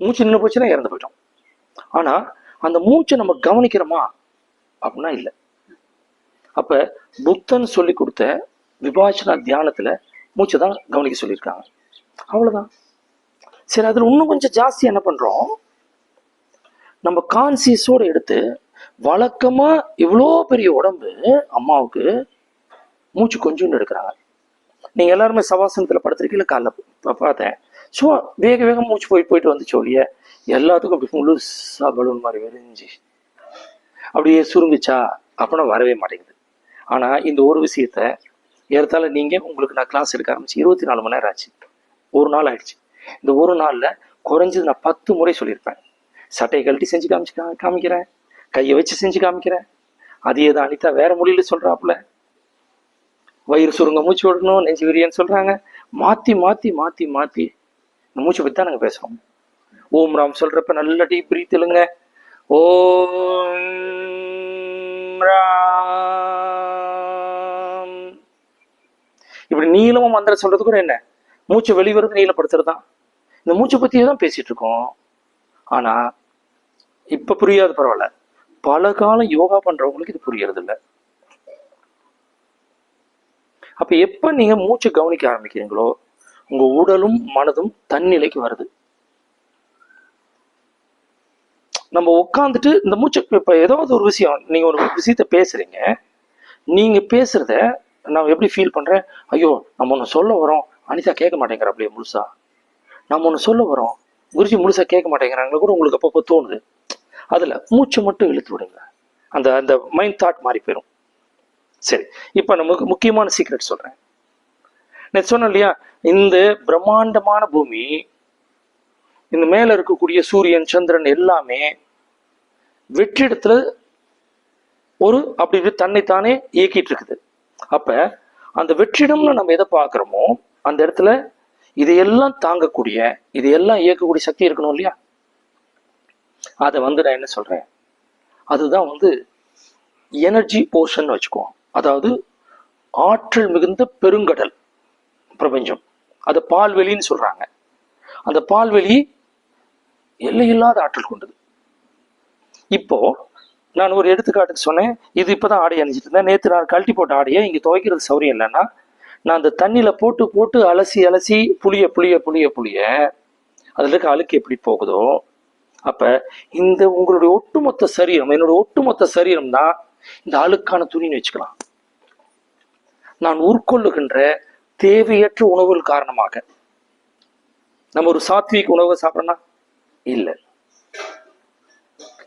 மூச்சு நின்று போச்சுன்னா இறந்து போயிட்டோம். ஆனா அந்த மூச்சை நம்ம கவனிக்கிறோமா அப்படின்னா இல்லை. அப்ப புத்தன் சொல்லி கொடுத்த விபாசனா தியானத்துல மூச்சை தான் கவனிக்க சொல்லியிருக்காங்க. அவ்வளவுதான். சரி, அதுல இன்னும் கொஞ்சம் ஜாஸ்தி என்ன பண்றோம், நம்ம கான்சியஸோட எடுத்து வழக்கமா இவ்வளோ பெரிய உடம்பு அம்மாவுக்கு மூச்சு கொஞ்சம் எடுக்கிறாங்க. நீங்க எல்லாருமே சவாசனத்துல படுத்திருக்கீங்களா? காலைல பார்த்தேன், சும்மா வேக வேகம் மூச்சு போயிட்டு வந்துச்சு ஒழிய எல்லாத்துக்கும் அப்படி முழுசா பலூன் மாதிரி விரிஞ்சு அப்படியே சுருங்குச்சா அப்படின்னா வரவே மாட்டேங்குது. ஆனா இந்த ஒரு விஷயத்த ஏறத்தால நீங்க உங்களுக்கு நான் கிளாஸ் எடுக்க ஆரம்பிச்சு 24 மணி நேரம் ஆச்சு, ஒரு நாள் ஆயிடுச்சு. இந்த ஒரு நாள்ல குறைஞ்சது நான் 10 முறை சொல்லியிருப்பேன். சட்டையை கழட்டி செஞ்சு காமிக்கிறேன், கையை வச்சு செஞ்சு காமிக்கிறேன். அதே தான் அனிதா வேற மொழியில சொல்றாப்புல. வயிறு சுருங்க மூச்சு விடணும், நெஞ்சு விரியன்னு சொல்றாங்க. மாத்தி மாத்தி மாத்தி மாத்தி இந்த மூச்சை பத்தி தான் நாங்க பேசுறோம். ஓம் ராம் சொல்றப்ப நல்ல டீப் பிரீத் இல்லைங்க. ஓம் ராம். இப்படி நீளமா மந்திரம் சொல்றது கூட என்ன, மூச்சை வெளிவருது நீளப்படுத்துறது தான். இந்த மூச்சை பத்தியே தான் பேசிட்டு இருக்கோம். ஆனா இப்ப புரியாது, பரவாயில்ல. பல காலம் யோகா பண்றவங்களுக்கு இது புரியறது இல்லை. அப்ப எப்ப நீங்க மூச்சை கவனிக்க ஆரம்பிக்கிறீங்களோ உங்க உடலும் மனதும் தன்னிலைக்கு வருது. நம்ம உட்காந்துட்டு இந்த மூச்சை இப்ப ஏதாவது ஒரு விஷயம், நீங்க ஒரு விஷயத்த பேசுறீங்க, நீங்க பேசுறத நான் எப்படி ஃபீல் பண்றேன், ஐயோ நம்ம ஒண்ணு சொல்ல வரோம், அனிதா கேட்க மாட்டேங்கிற அப்படியே முழுசா, நம்ம ஒண்ணு சொல்ல வரோம் குருஜி முழுசா கேட்க மாட்டேங்கிறாங்களா கூட உங்களுக்கு அப்பப்போ தோணுது. அதுல மூச்சை மட்டும் இழுத்து விடுங்க, அந்த அந்த மைண்ட் தாட் மாறி போயிடும். சரி, இப்ப நமக்கு முக்கியமான சீக்ரெட் சொல்றேன். நான் சொன்னேன் இல்லையா, இந்த பிரம்மாண்டமான பூமி, இந்த மேல இருக்கக்கூடிய சூரியன் சந்திரன் எல்லாமே வெற்றிடத்துல ஒரு அப்படி தன்னைத்தானே இயக்கிட்டு இருக்குது. அப்ப அந்த வெற்றிடம்னு நம்ம எதை பார்க்கிறோமோ அந்த இடத்துல இதையெல்லாம் தாங்கக்கூடிய, இதையெல்லாம் இயக்கக்கூடிய சக்தி இருக்கணும் இல்லையா. அதை நான் என்ன சொல்றேன், அதுதான் எனர்ஜி ஓஷன் வச்சுக்குவோம். அதாவது ஆற்றல் மிகுந்த பெருங்கடல் பிரபஞ்சம். அதை பால்வெளின்னு சொல்றாங்க. அந்த பால்வெளி எல்லையில்லாத ஆற்றல் கொண்டது. இப்போ நான் ஒரு எடுத்துக்காட்டுக்கு சொன்னேன், இது இப்பதான் ஆடை அணிஞ்சிட்டு இருந்தேன். நேற்று நான் கழட்டி போட்ட ஆடையை இங்க துவைக்கிறது சௌரியம் இல்லைன்னா நான் அந்த தண்ணியில போட்டு போட்டு அலசி அலசி புளிய புளிய புளிய புளிய அதுல இருக்க அழுக்கு எப்படி போகுதோ, அப்ப இந்த உங்களுடைய ஒட்டுமொத்த சரீரம், என்னோட ஒட்டுமொத்த சரீரம் தான் இந்த அழுக்கான துணின்னு வச்சுக்கலாம். நான் உட்கொள்ளுகின்ற தேவையற்ற உணவுகள் காரணமாக நம்ம ஒரு சாத்விக் உணவை சாப்பிடணும் இல்லை,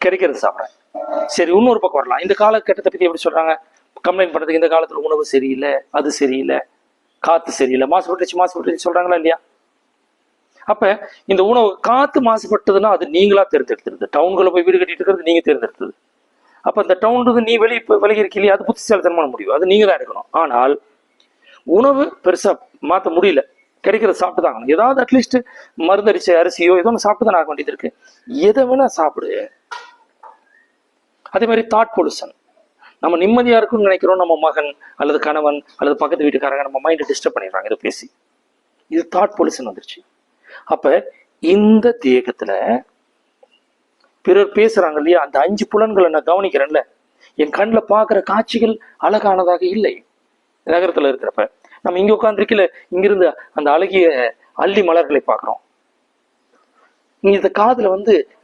கிடைக்கிறது சாப்பிட்றேன். சரி, இன்னொரு பக்கம் வரலாம். இந்த காலகட்டத்தை பத்தி எப்படி சொல்றாங்க, கம்ப்ளைண்ட் பண்றதுக்கு இந்த காலத்துல உணவு சரியில்லை, அது சரியில்லை, காத்து சரியில்லை, மாசுபட்டுச்சு சொல்றாங்களா இல்லையா. அப்ப இந்த உணவு காத்து மாசுபட்டதுன்னா அது நீங்களா தேர்ந்தெடுத்துருது. டவுன்களை போய் வீடு கட்டிட்டு இருக்கிறது நீங்க தேர்ந்தெடுத்தது. அப்ப இந்த டவுன் நீ விலகி இருக்க இல்லையா, அது புத்திசாலித்தனமான முடிவு, அது நீங்க தான் எடுக்கணும். ஆனால் உணவு பெருசா மாற்ற முடியல, கிடைக்கிறத சாப்பிட்டு தான் ஆகணும். ஏதாவது அட்லீஸ்ட் மருந்தடிச்ச அரிசியோ ஏதோ ஒன்று சாப்பிட்டு தான் ஆக வேண்டியது இருக்கு. எதை வேணா சாப்பிடு. அதே மாதிரி தாட் பொல்யூஷன். நம்ம நிம்மதியா இருக்குன்னு நினைக்கிறோம், நம்ம மகன் அல்லது கணவன் அல்லது பக்கத்து வீட்டுக்காரங்க நம்ம மைண்டை டிஸ்டர்ப் பண்ணிடுறாங்க இதை பேசி. இது தாட் பொல்யூஷன் வந்துருச்சு. அப்ப இந்த தேகத்துல பிறர் பேசுறாங்க இல்லையா, அந்த 5 புலன்களை நான் கவனிக்கிறேன்ல, என் கண்ணில் பார்க்குற காட்சிகள் அழகானதாக இல்லை. நகரத்துல இருக்கிறப்ப நம்ம இங்க உட்காந்துருக்கல, இங்கிருந்து அந்த அழகிய அள்ளி மலர்களை பார்க்கிறோம். இந்த காதுல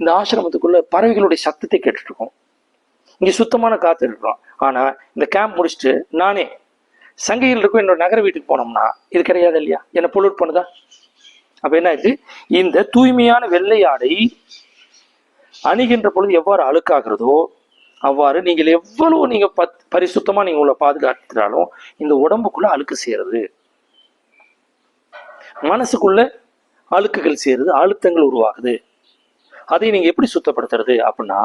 இந்த ஆசிரமத்துக்குள்ள பறவைகளுடைய சத்தத்தை கேட்டுட்டு இருக்கோம். இங்க சுத்தமான காத்து இருக்கிறோம். ஆனா இந்த கேம்ப் முடிச்சுட்டு நானே சங்கையில் இருக்கும் என்னோட நகர வீட்டுக்கு போனோம்னா இது கிடையாது இல்லையா, என்ன பொல்யூட் பண்ணுதா. அப்ப என்ன ஆயிடுச்சு, இந்த தூய்மையான வெள்ளை ஆடை அணிகின்ற பொழுது எவ்வாறு அழுக்காகிறதோ அவ்வாறு நீங்கள் எவ்வளவு நீங்க பரிசுத்தமா நீங்க உங்களை பாதுகாத்துட்டாலும் இந்த உடம்புக்குள்ள அழுக்கு சேருது, மனசுக்குள்ள அழுக்குகள் சேருது, அழுத்தங்கள் உருவாகுது. அதை நீங்க எப்படி சுத்தப்படுத்துறது அப்படின்னா,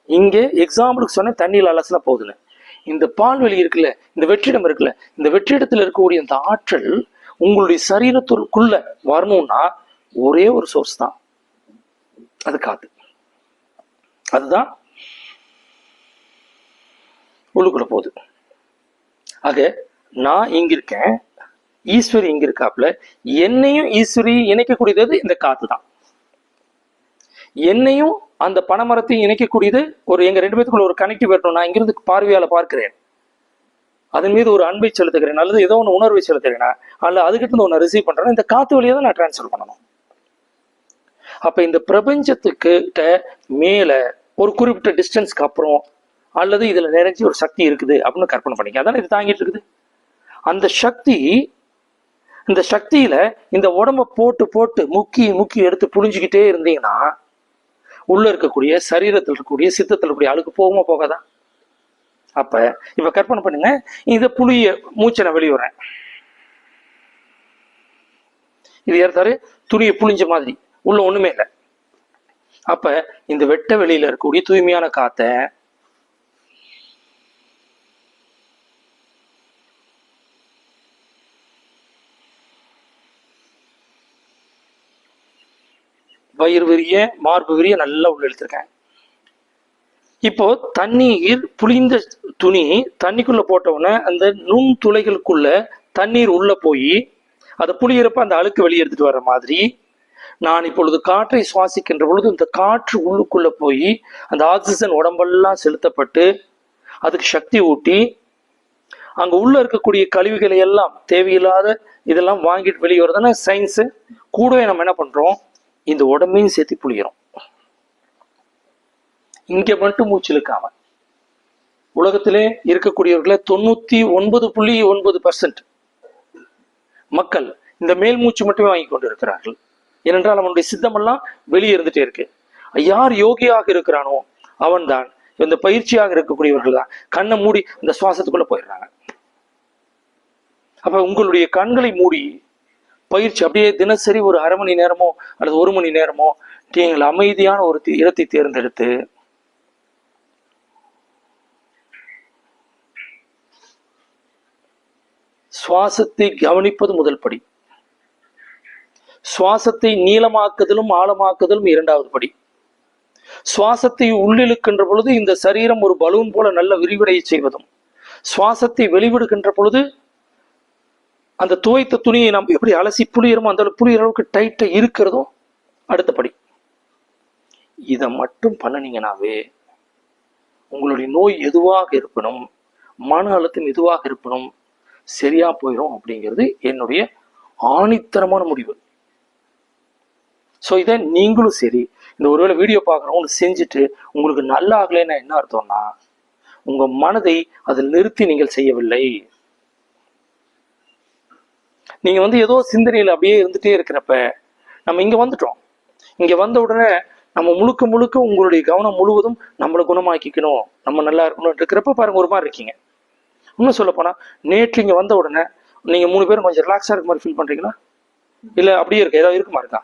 இங்க எக்ஸாம்பிளுக்கு சொன்ன தண்ணியில் அலசினா போகுதுன்னு, இந்த பால்வெளி இருக்குல்ல, இந்த வெற்றிடம் இருக்குல்ல, இந்த வெற்றிடத்துல இருக்கக்கூடிய இந்த ஆற்றல் உங்களுடைய சரீரத்திற்குள்ள வரணும்னா ஒரே ஒரு சோர்ஸ் தான், அது காத்து. அதுதான் உள்ளுக்குள்ள போகுது. ஆக நான் இங்க இருக்கேன், ஈஸ்வரி இங்க இருக்காப்புல, என்னையும் ஈஸ்வரி இணைக்கக்கூடியது இந்த காத்து தான். என்னையும் அந்த பனைமரத்தையும் இணைக்கக்கூடியது ஒரு எங்க 2 பேத்துக்குள்ள ஒரு கனெக்டிவ் வரணும். நான் இங்கிருந்து பார்வையால பார்க்கிறேன், அதன் மீது ஒரு அன்பை செலுத்துகிறேன், அல்லது ஏதோ ஒன்று உணர்வை செலுத்துகிறேன்னா, அல்ல அதுக்கிட்ட இருந்து ஒன்று ரிசீவ் பண்றேன்னா, இந்த காத்து வழியை தான் நான் டிரான்ஸ்ஃபர் பண்ணணும். அப்ப இந்த பிரபஞ்சத்துக்கிட்ட மேல ஒரு குறிப்பிட்ட டிஸ்டன்ஸ்க்கு அப்புறம் அல்லது இதுல நிறைஞ்சி ஒரு சக்தி இருக்குது அப்படின்னு கற்பனை பண்ணிக்க. அதானே இது தாங்கிட்டு இருக்குது. அந்த சக்தி, இந்த சக்தியில இந்த உடம்ப போட்டு போட்டு முக்கி முக்கி எடுத்து புழிஞ்சுக்கிட்டே இருந்தீங்கன்னா உள்ள இருக்கக்கூடிய சரீரத்தில் இருக்கக்கூடிய சித்தத்தில் இருக்கக்கூடிய அழுக்கு போகுமா போகாதான்? அப்ப இப்ப கற்பனை பண்ணுங்க, இத புளிய மூச்சை நான் வெளியே வரேன், இது ஏற்றாரு துணியை புளிஞ்ச மாதிரி உள்ள ஒண்ணுமே இல்லை. அப்ப இந்த வெட்ட வெளியில இருக்கக்கூடிய தூய்மையான காத்த வயிறு விரிய மார்பு விரிய நல்லா உள்ள எடுத்திருக்கேன். இப்போ தண்ணீர் புளிந்த துணி தண்ணிக்குள்ள போட்டவுடனே அந்த நுண் துளைகளுக்குள்ள தண்ணீர் உள்ள போய் அதை புளியறப்ப அந்த அழுக்கு வெளியே எடுத்துட்டு வர்ற மாதிரி நான் இப்பொழுது காற்றை சுவாசிக்கின்ற பொழுது இந்த காற்று உள்ளுக்குள்ள போய் அந்த ஆக்சிஜன் உடம்பெல்லாம் செலுத்தப்பட்டு அதுக்கு சக்தி ஊட்டி அங்க உள்ள இருக்கக்கூடிய கழிவுகளை எல்லாம் தேவையில்லாத இதெல்லாம் வாங்கிட்டு வெளியே வருதுன்னா சயின்ஸு கூடவே நம்ம என்ன பண்றோம், இந்த உடம்பையும் சேர்த்து புளிகிறோம். இங்க மட்டும் மூச்சு இழுக்காம உலகத்திலே இருக்கக்கூடியவர்களை 99.9% மக்கள் இந்த மேல் மூச்சு மட்டுமே வாங்கி கொண்டு இருக்கிறார்கள். ஏனென்றால் அவனுடைய சித்தமெல்லாம் வெளியே இருந்துட்டே இருக்கு. யார் யோகியாக இருக்கிறானோ அவன் தான், இந்த பயிற்சியாக இருக்கக்கூடியவர்கள் தான் கண்ணை மூடி இந்த சுவாசத்துக்குள்ள போயிடுறாங்க. அப்ப உங்களுடைய கண்களை மூடி பயிற்சி அப்படியே தினசரி ஒரு அரை மணி நேரமோ அல்லது 1 மணி நேரமோ நீங்கள் அமைதியான ஒரு இடத்தை தேர்ந்தெடுத்து சுவாசத்தை கவனிப்பது முதல் படி. சுவாசத்தை நீளமாக்குதலும் ஆழமாக்குதலும் 2வது படி. சுவாசத்தை உள்ளிழுக்கின்ற பொழுது இந்த சரீரம் ஒரு பலூன் போல நல்ல விரிவடைய செய்வதும், சுவாசத்தை வெளிவிடுகின்ற பொழுது அந்த துவைத்த துணியை நாம் எப்படி அலசி புளியறமோ அந்த புளியற அளவுக்கு டைட்டா இருக்கிறதும் அடுத்த படி. இதை மட்டும் பண்ணினீங்கன்னாவே உங்களுடைய நோய் எதுவாக இருக்கணும், மன அழுத்தம் எதுவாக இருக்கணும், சரியா போயிடும் அப்படிங்கிறது என்னுடைய ஆணித்தரமான முடிவு. ஸோ இதை நீங்களும் சரி, இந்த ஒருவேளை வீடியோ பார்க்குறவங்க செஞ்சுட்டு உங்களுக்கு நல்லா ஆகலைன்னா என்ன அர்த்தம்னா, உங்க மனதை அதில் நிறுத்தி நீங்கள் செய்யவில்லை. நீங்க ஏதோ சிந்தனையில் அப்படியே இருந்துட்டே இருக்கிறப்ப நம்ம இங்க வந்துட்டோம். இங்க வந்த உடனே நம்ம முழுக்க முழுக்க உங்களுடைய கவனம் முழுவதும் நம்மளை குணமாக்கிக்கணும், நம்ம நல்லா இருக்கணும் இருக்கிறப்ப பாருங்க ஒரு மாதிரி இருக்கீங்க. இன்னும் சொல்ல போனா நேற்று இங்க வந்த உடனே நீங்க 3 பேரும் கொஞ்சம் ரிலாக்ஸா இருக்க மாதிரி ஃபீல் பண்றீங்களா? இல்ல அப்படியே இருக்கு, ஏதாவது இருக்குமா இருக்கா?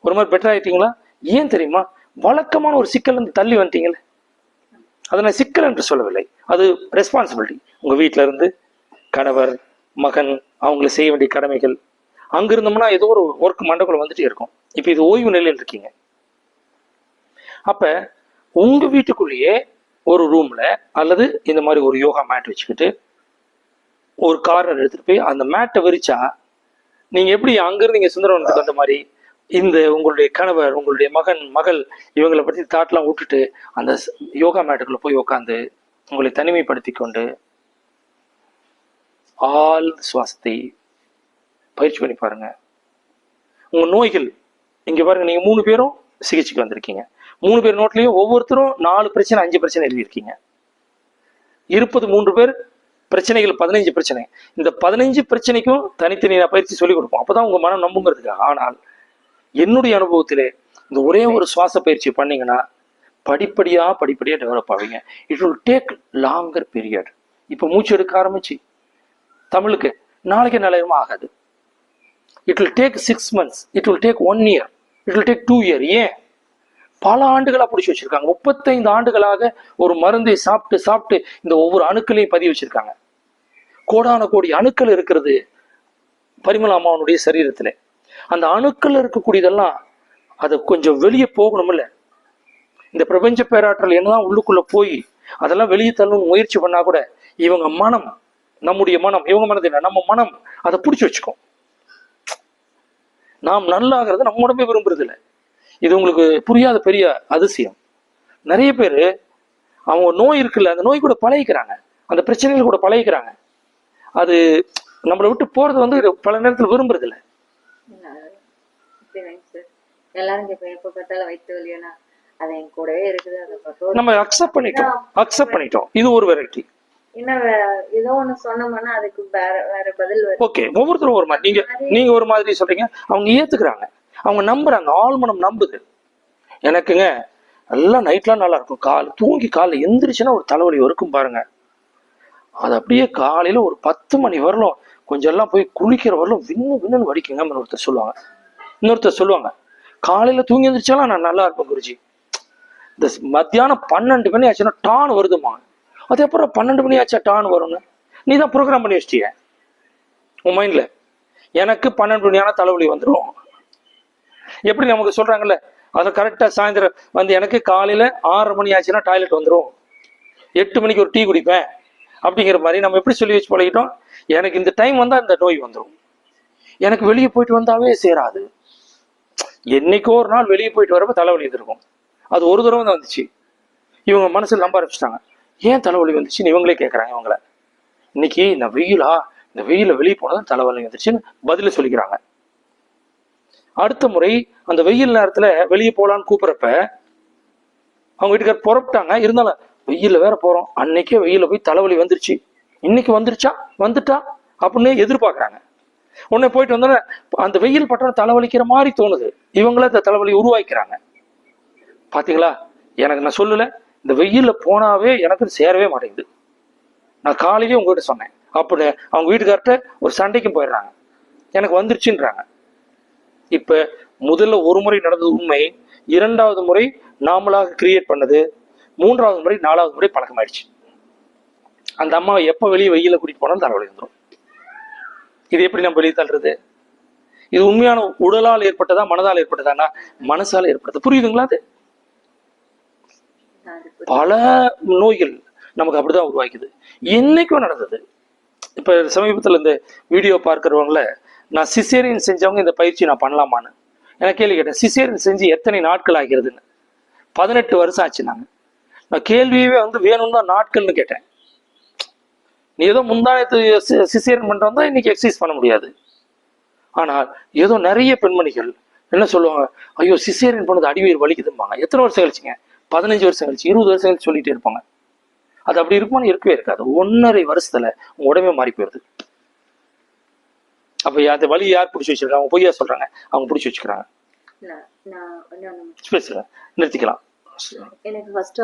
ஒரு மாதிரி பெட்டர் ஆயிட்டீங்களா? ஏன் தெரியுமா? வழக்கமான ஒரு சிக்கல் இருந்து தள்ளி வந்துட்டீங்களே. அதை நான் சிக்கல் என்று சொல்லவில்லை, அது ரெஸ்பான்சிபிலிட்டி. உங்க வீட்டுல இருந்து கணவர் மகன் அவங்களை செய்ய வேண்டிய கடமைகள், அங்க இருந்தோம்னா ஏதோ ஒரு ஒர்க் மண்டக்குள்ள வந்துட்டே இருக்கும். இப்ப இது ஓய்வு நிலையில் இருக்கீங்க. அப்ப உங்க வீட்டுக்குள்ளேயே ஒரு ரூம்ல அல்லது இந்த மாதிரி ஒரு யோகா மேட் வச்சுக்கிட்டு ஒரு கார்னர் எடுத்துட்டு போய் அந்த மேட்டை விரிச்சா நீங்க எப்படி அங்கிருந்து இங்க சுந்தரவனத்துக்கு வந்த மாதிரி இந்த உங்களுடைய கணவர் உங்களுடைய மகன் மகள் இவங்களை பற்றி தாட்லாம் விட்டுட்டு அந்த யோகா மேட்டுக்குள்ள போய் உட்காந்து உங்களை தனிமைப்படுத்தி கொண்டு ஆள் சுவாசத்தை பயிற்சி பண்ணி பாருங்க. உங்க நோய்கள் இங்க பாருங்க, நீங்க 3 பேரும் சிகிச்சைக்கு வந்திருக்கீங்க. 3 பேர் நோட்லயும் ஒவ்வொருத்தரும் 4 பிரச்சனை 5 பிரச்சனை எழுதியிருக்கீங்க. இருப்பது 3 பேர், பிரச்சனைகள் 15 பிரச்சனை. இந்த 15 பிரச்சனைக்கும் தனித்தனி பயிற்சி சொல்லிக் கொடுப்போம், அப்பதான் உங்க மனம் நம்புங்கிறதுக்கு. ஆனால் என்னுடைய அனுபவத்திலே இந்த ஒரே ஒரு சுவாச பயிற்சி பண்ணீங்கன்னா படிப்படியா டெவலப் ஆவீங்க. It will take longer period. இப்ப மூச்சு எடுக்க ஆரம்பிச்சு தமிழுக்கு நாளைக்கு நிலையமா ஆகாது. It will take 6 months, it will take 1 year, it will take 2 year. ஏன்? பல ஆண்டுகளா பிடிச்சி வச்சிருக்காங்க. 35 ஆண்டுகளாக ஒரு மருந்தை சாப்பிட்டு சாப்பிட்டு இந்த ஒவ்வொரு அணுக்களையும் பதிவு வச்சிருக்காங்க. கோடான கோடி அணுக்கள் இருக்கிறது பரிமள அம்மாவனுடைய சரீரத்துல. அந்த அணுக்கள் இருக்கக்கூடியதெல்லாம் அது கொஞ்சம் வெளியே போகணும்ல. இந்த பிரபஞ்ச பேராற்றல் என்னதான் உள்ளுக்குள்ள போய் அதெல்லாம் வெளியே தள்ளணும் முயற்சி பண்ணா கூட இவங்க மனம், நம்முடைய மனம், இவங்க மனது இல்லை, நம்ம மனம் அதை பிடிச்சி வச்சுக்கும். நாம் நல்லாகிறத நம்ம உடம்பே விரும்புறது இல்லை. இது உங்களுக்கு புரியாத பெரிய அதிசயம். நிறைய பேர் அவங்க நோய் இருக்குல்ல, அந்த நோய் கூட பழகிக்கிறாங்க, அந்த பிரச்சனைகள் கூட பழகிக்கிறாங்க. அது நம்மளை விட்டு போறது வந்து பல நேரத்தில் விரும்புறது இல்லை. எல்லாரும் எப்ப பார்த்தாலும் வயிற்று வலியானா அது என் கூடவே இருக்குது, அதை நம்ம அக்செப்ட் பண்ணிட்டோம். இது ஒரு வெரைட்டி. இன்னும் ஏதோ ஒண்ணு சொன்னோம்னா அதுக்கு வேற பதில் வருது. ஓகே, ஒவ்வொருத்தரும் ஒரு மாதிரி. நீங்க ஒரு மாதிரி சொல்றீங்க, அவங்க ஏத்துக்கிறாங்க, அவங்க நம்புறாங்க, ஆழ்மனம் நம்புது. எனக்குங்க எல்லாம் நைட்லாம் நல்லா இருக்கும், தூங்கி காலைல எந்திரிச்சுன்னா ஒரு தலைவலி இருக்கும் பாருங்க, அது அப்படியே காலையில ஒரு 10 மணி வரலும் கொஞ்சம் எல்லாம் போய் குளிக்கிற வரலும் விண்ணுன்னு வடிக்குங்க. இன்னொருத்தர் சொல்லுவாங்க காலையில தூங்கி எந்திரிச்சாலும் நான் நல்லா இருப்பேன் குருஜி, இந்த மத்தியானம் 12 மணி ஆச்சுன்னா டான் வருதுமா. அது அப்புறம் 12 மணி ஆச்சா டான் வரும்னு நீ தான் ப்ரோக்ராம் பண்ணி வச்சிட்டிய உன் மைண்ட்ல. எனக்கு 12 மணியான தலைவலி வந்துடும். எப்படி நமக்கு சொல்றாங்கல்ல, அதை கரெக்டா சாயந்தரம் வந்து எனக்கு காலையில 6:30 மணி ஆச்சுன்னா டாய்லெட் வந்துடும், 8 மணிக்கு ஒரு டீ குடிப்பேன் அப்படிங்கிற மாதிரி நம்ம எப்படி சொல்லி வச்சு பழகிட்டோம். எனக்கு இந்த டைம் வந்தா இந்த நோய் வந்துடும். எனக்கு வெளியே போயிட்டு வந்தாவே சேராது. என்னைக்கோ ஒரு நாள் வெளியே போயிட்டு வரப்ப தலைவலி இருக்கும், அது ஒரு தடவை தான் வந்துச்சு. இவங்க மனசுல நம்ப ஆரம்பிச்சிட்டாங்க, ஏன் தலைவலி வந்துச்சுன்னு இவங்களே கேட்கறாங்க. இவங்கள இன்னைக்கு இந்த வெயில வெளியே போனதான் தலைவலி வந்துச்சுன்னு பதில சொல்லிக்கிறாங்க. அடுத்த முறை அந்த வெயில் நேரத்துல வெளியே போலான்னு கூப்பிடுறப்ப அவங்க வீட்டுக்கார புறப்பட்டாங்க, இருந்தாலும் வெயில வேற போறோம், அன்னைக்கே வெயில போய் தலைவலி வந்துருச்சு, இன்னைக்கு வந்துட்டா அப்படின்னு எதிர்பார்க்கறாங்க. உடனே போயிட்டு வந்தோன்னே அந்த வெயில் பட்டம் தலைவலிக்கிற மாதிரி தோணுது, இவங்கள அந்த தலைவலி உருவாக்கிறாங்க. பாத்தீங்களா, எனக்கு நான் சொல்லல, இந்த வெயில்ல போனாவே எனக்கு சேரவே மாட்டேங்குது. நான் காலையிலேயே உங்ககிட்ட சொன்னேன், அப்படி அவங்க வீட்டுக்கார்ட்ட ஒரு சண்டைக்கும் போயிடுறாங்க, எனக்கு வந்துருச்சுன்றாங்க. இப்ப முதல்ல ஒரு முறை நடந்தது உண்மை, 2வது முறை நாமளாக கிரியேட் பண்ணது, 3வது முறை 4வது முறை பழக்கமாயிடுச்சு. அந்த அம்மாவை எப்ப வெளியே வெயில கூட்டிட்டு போனாலும் தலைவலி வந்துடும். இது எப்படி நம்ம வெளியே தள்ளுறது? இது உண்மையான உடலால் ஏற்பட்டதா மனதால் ஏற்பட்டதானா? மனசால ஏற்பட்டது. புரியுதுங்களா? அது பல நோய்கள் நமக்கு அப்படிதான் உருவாக்குது. என்னைக்கும் நடந்தது. இப்ப சமீபத்துல இந்த வீடியோ பார்க்கிறவங்கள நான் சிசேரியன் செஞ்சவங்க இந்த பயிற்சி நான் பண்ணலாமான்னு எனக்கு கேள்வி கேட்டேன். சிசேரியன் செஞ்சு எத்தனை நாட்கள் ஆகிறதுன்னு. 18 வருஷம் ஆச்சு. நான் கேள்வியவே வந்து வேணும் தான் நாட்கள்னு கேட்டேன். நீ ஏதோ முந்தானத்து சிசேரியன் பண்றவங்க தான் இன்னைக்கு எக்ஸசைஸ் பண்ண முடியாது. ஆனால் ஏதோ நிறைய பெண்மணிகள் என்ன சொல்லுவாங்க, ஐயோ சிசேரியன் பண்ணது அடிவயிறு வலிக்குதும்பாங்க. எத்தனை வருஷம் கழிச்சுங்க? 15 வருஷம் கழிச்சு, 20 வருஷம் கழிச்சு சொல்லிட்டே இருப்பாங்க. அது அப்படி இருக்குமான்னு இருக்கவே இருக்காது. 1.5 வருஷத்துல உங்க உடம்பே மாறி போயிருது. அப்ப அந்த வலி யார் பிடிச்சி வச்சிருக்காங்க? அவங்க பொய்யா சொல்றாங்க, அவங்க பிடிச்சி வச்சுக்கிறாங்க. நிறுத்திக்கலாம். எனக்கு ஃபர்ஸ்ட்